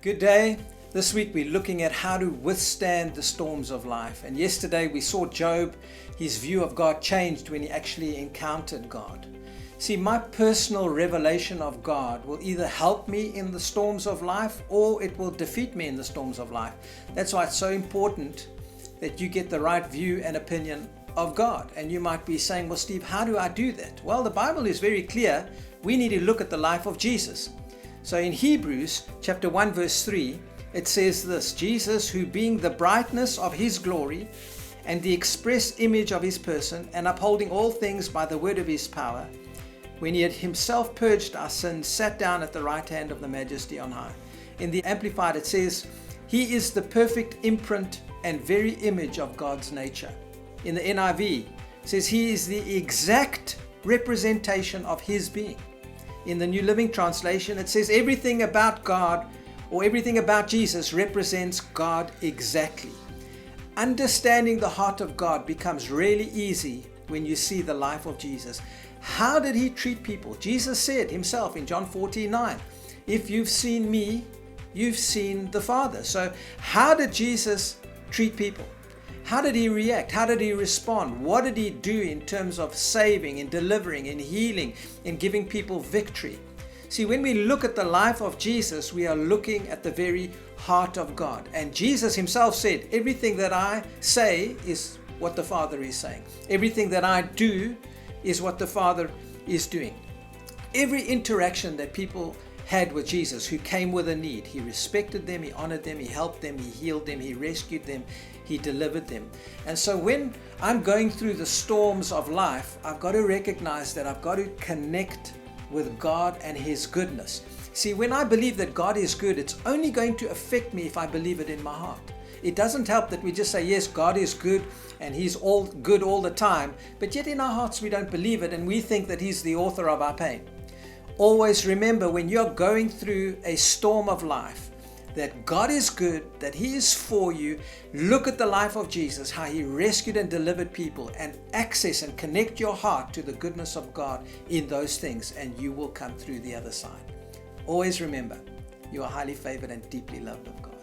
Good day. This week we're looking at how to withstand the storms of life. And yesterday we saw Job, his view of God changed when he actually encountered God. See, my personal revelation of God will either help me in the storms of life or it will defeat me in the storms of life. That's why it's so important that you get the right view and opinion of God. And you might be saying, well, Steve, how do I do that? Well, the Bible is very clear. We need to look at the life of Jesus. So in Hebrews chapter 1 verse 3, it says this: Jesus, who being the brightness of his glory and the express image of his person, and upholding all things by the word of his power, when he had himself purged our sins, sat down at the right hand of the Majesty on high. In the Amplified it says, he is the perfect imprint and very image of God's nature. In the NIV it says he is the exact representation of his being. In the New Living Translation, it says everything about God or everything about Jesus represents God exactly. Understanding the heart of God becomes really easy when you see the life of Jesus. How did he treat people? Jesus said himself in John 14:9, if you've seen me, you've seen the Father. So how did Jesus treat people? How did he react? How did he respond? What did he do in terms of saving, in delivering, in healing, in giving people victory? See, when we look at the life of Jesus, we are looking at the very heart of God. And Jesus himself said, everything that I say is what the Father is saying. Everything that I do is what the Father is doing. Every interaction that people had with Jesus, who came with a need, he respected them, he honored them, he helped them, he healed them, he rescued them, he delivered them. And so when I'm going through the storms of life, I've got to recognize that I've got to connect with God and his goodness. See, when I believe that God is good, it's only going to affect me if I believe it in my heart. It doesn't help that we just say, yes, God is good and he's all good all the time, but yet in our hearts we don't believe it and we think that he's the author of our pain. Always remember, when you're going through a storm of life, that God is good, that he is for you. Look at the life of Jesus, how he rescued and delivered people, and access and connect your heart to the goodness of God in those things, and you will come through the other side. Always remember, you are highly favored and deeply loved of God.